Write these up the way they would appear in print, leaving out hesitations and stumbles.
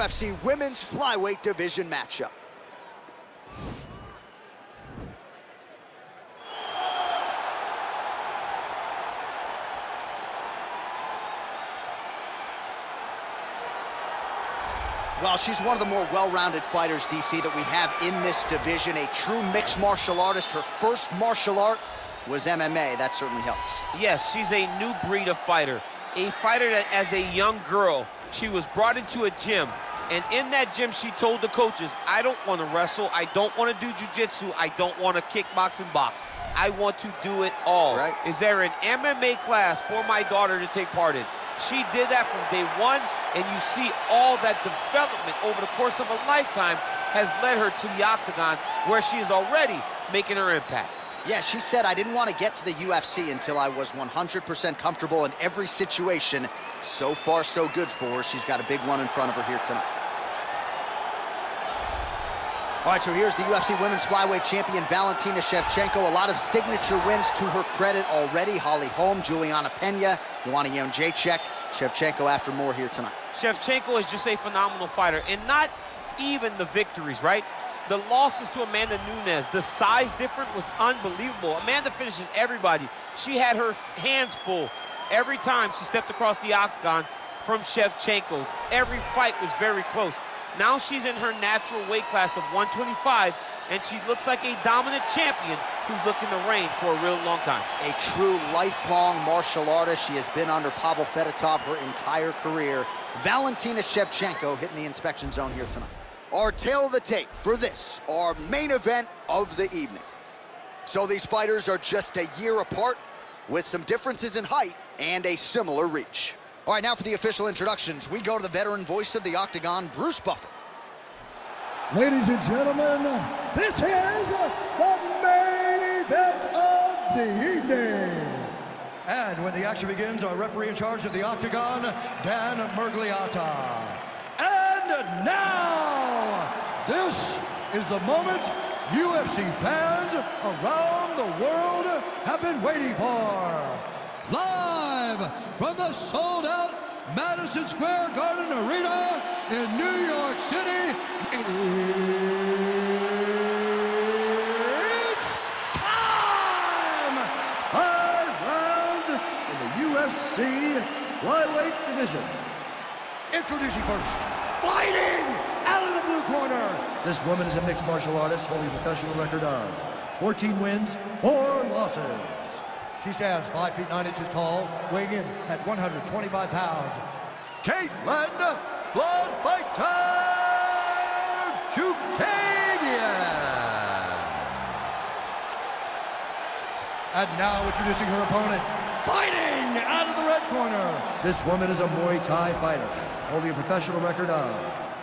UFC Women's Flyweight Division matchup. Well, she's one of the more well-rounded fighters, DC, that we have in this division. A true mixed martial artist. Her first martial art was MMA. That certainly helps. Yes, she's a new breed of fighter. A fighter that, as a young girl, she was brought into a gym. And in that gym, she told the coaches, I don't want to wrestle. I don't want to do jiu-jitsu. I don't want to kickbox and box. I want to do it all. Right. Is there an MMA class for my daughter to take part in? She did that from day one, and you see all that development over the course of a lifetime has led her to the octagon, where she is already making her impact. Yeah, she said, I didn't want to get to the UFC until I was 100% comfortable in every situation. So far, so good for her. She's got a big one in front of her here tonight. All right, so here's the UFC Women's Flyweight Champion, Valentina Shevchenko. A lot of signature wins to her credit already. Holly Holm, Juliana Pena, Joanna Jędrzejczyk. Shevchenko after more here tonight. Shevchenko is just a phenomenal fighter, and not even the victories, right? The losses to Amanda Nunes, the size difference was unbelievable. Amanda finishes everybody. She had her hands full every time she stepped across the octagon from Shevchenko. Every fight was very close. Now she's in her natural weight class of 125, and she looks like a dominant champion who's looking to reign for a real long time. A true lifelong martial artist. She has been under Pavel Fedotov her entire career. Valentina Shevchenko hitting the inspection zone here tonight. Our tail of the tape for this, our main event of the evening. So these fighters are just a year apart with some differences in height and a similar reach. All right, now for the official introductions, we go to the veteran voice of the Octagon, Bruce Buffer. Ladies and gentlemen, this is the main event of the evening. And when the action begins, our referee in charge of the Octagon, Dan Murgliata. And now, this is the moment UFC fans around the world have been waiting for. Live from the sold-out Madison Square Garden Arena in New York City, it's time! 5 rounds in the UFC Flyweight Division. Introducing first, fighting out of the blue corner. This woman is a mixed martial artist holding a professional record of 14 wins, 4 losses. She stands 5 feet 9 inches tall, weighing in at 125 pounds. Katlyn "Blood Fighter" Chookagian. And now introducing her opponent, fighting out of the red corner. This woman is a Muay Thai fighter, holding a professional record of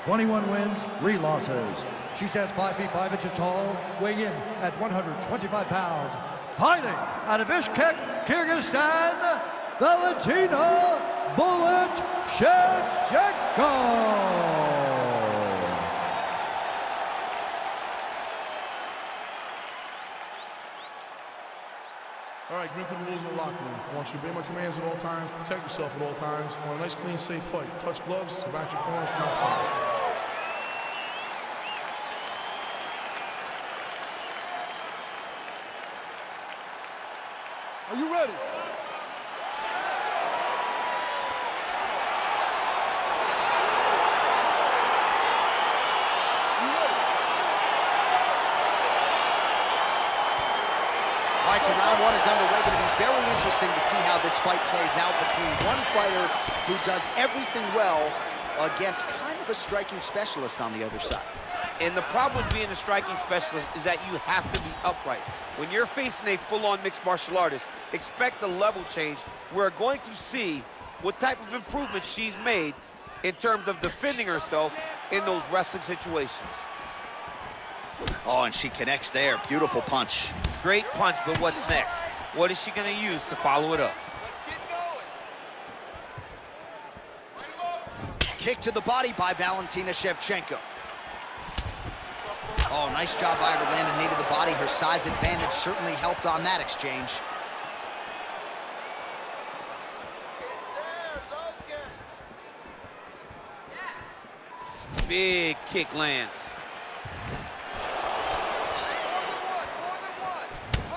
21 wins, 3 losses. She stands 5 feet 5 inches tall, weighing in at 125 pounds. Fighting out of Bishkek, Kyrgyzstan, Valentina "Bullet" Shevchenko. All right, commit to the rules of the locker room. I want you to obey my commands at all times, protect yourself at all times. I want a nice, clean, safe fight. Touch gloves, back your corners, come out fight. Are you ready? All right, so round 1 is underway. Going to be very interesting to see how this fight plays out between one fighter who does everything well against kind of a striking specialist on the other side. And the problem with being a striking specialist is that you have to be upright. When you're facing a full-on mixed martial artist, expect a level change. We're going to see what type of improvements she's made in terms of defending herself in those wrestling situations. Oh, and she connects there. Beautiful punch. Great punch, but what's next? What is she going to use to follow it up? Let's get going. Kick to the body by Valentina Shevchenko. Oh, nice job by her to land a knee to the body. Her size advantage certainly helped on that exchange. It's there, low kick. Big kick lands.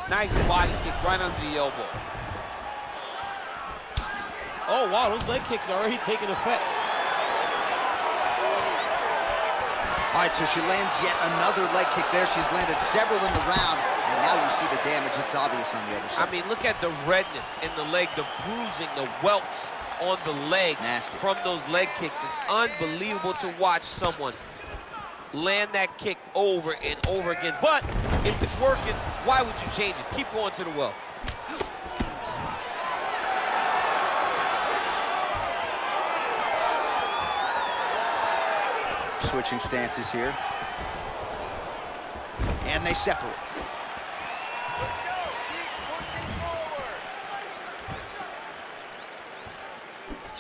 Nice body kick right under the elbow. Oh, wow, those leg kicks are already taking effect. All right, so she lands yet another leg kick there. She's landed several in the round, and now you see the damage. It's obvious on the other side. I mean, look at the redness in the leg, the bruising, the welts on the leg. Nasty. From those leg kicks. It's unbelievable to watch someone land that kick over and over again. But if it's working, why would you change it? Keep going to the well. Switching stances here. And they separate. Let's go. Keep pushing forward.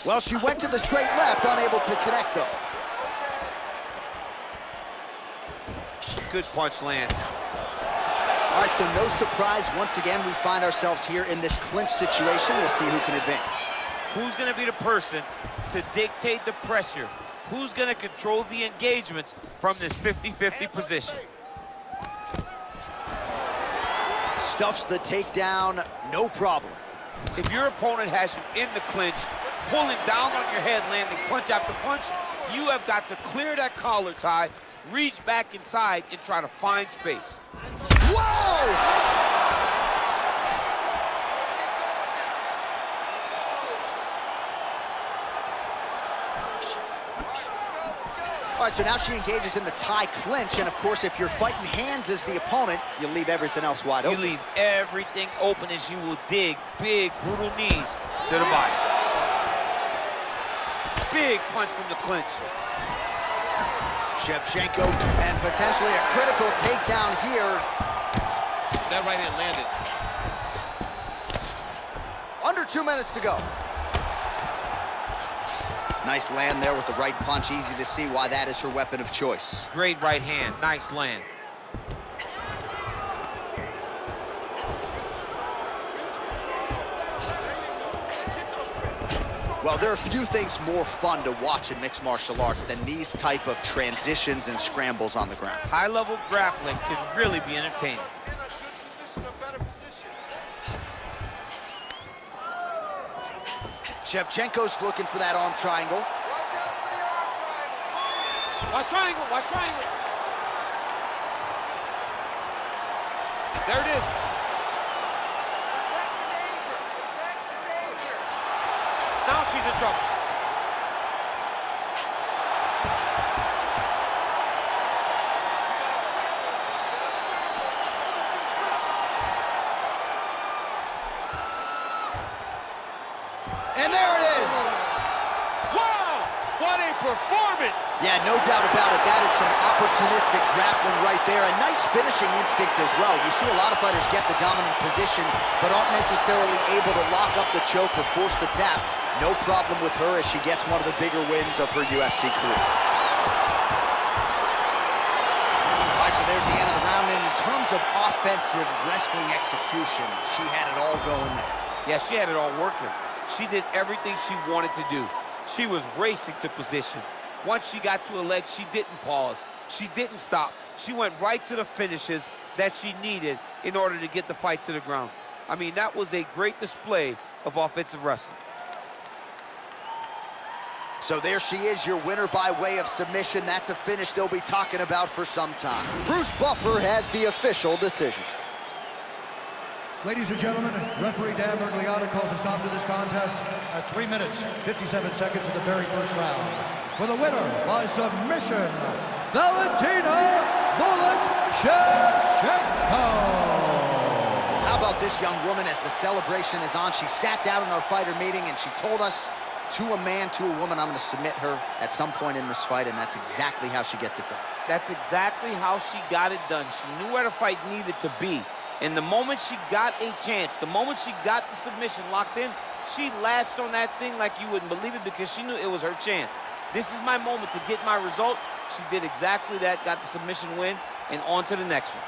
Well, she went to the straight left, unable to connect, though. Good punch land. All right, so no surprise. Once again, we find ourselves here in this clinch situation. We'll see who can advance. Who's going to be the person to dictate the pressure? Who's going to control the engagements from this 50-50 position? Stuffs the takedown, no problem. If your opponent has you in the clinch, pulling down on your head, landing punch after punch, you have got to clear that collar tie, reach back inside, and try to find space. Whoa! All right, so now she engages in the tie clinch, and of course, if you're fighting hands as the opponent, you leave everything else wide open. You leave everything open as you will dig big, brutal knees to the body. Big punch from the clinch. Shevchenko, and potentially a critical takedown here. That right hand landed. Under 2 minutes to go. Nice land there with the right punch. Easy to see why that is her weapon of choice. Great right hand, nice land. Well, there are few things more fun to watch in mixed martial arts than these type of transitions and scrambles on the ground. High-level grappling can really be entertaining. Shevchenko's looking for that arm triangle. Watch out for the arm triangle. Watch triangle, watch triangle. There it is. Protect the danger. Protect the danger. Now she's in trouble. And there it is! Wow! What a performance! Yeah, no doubt about it. That is some opportunistic grappling right there, and nice finishing instincts as well. You see a lot of fighters get the dominant position, but aren't necessarily able to lock up the choke or force the tap. No problem with her as she gets one of the bigger wins of her UFC career. All right, so there's the end of the round, and in terms of offensive wrestling execution, she had it all going there. Yeah, she had it all working. She did everything she wanted to do. She was racing to position. Once she got to a leg, she didn't pause. She didn't stop. She went right to the finishes that she needed in order to get the fight to the ground. I mean, that was a great display of offensive wrestling. So there she is, your winner by way of submission. That's a finish they'll be talking about for some time. Bruce Buffer has the official decision. Ladies and gentlemen, referee Dan Bergliata calls a stop to this contest at 3 minutes, 57 seconds of the very first round. For the winner by submission, Valentina Shevchenko. How about this young woman as the celebration is on? She sat down in our fighter meeting and she told us, to a man, to a woman, I'm going to submit her at some point in this fight, and that's exactly how she gets it done. That's exactly how she got it done. She knew where the fight needed to be. And the moment she got a chance, the moment she got the submission locked in, she latched on that thing like you wouldn't believe it because she knew it was her chance. This is my moment to get my result. She did exactly that, got the submission win, and on to the next one.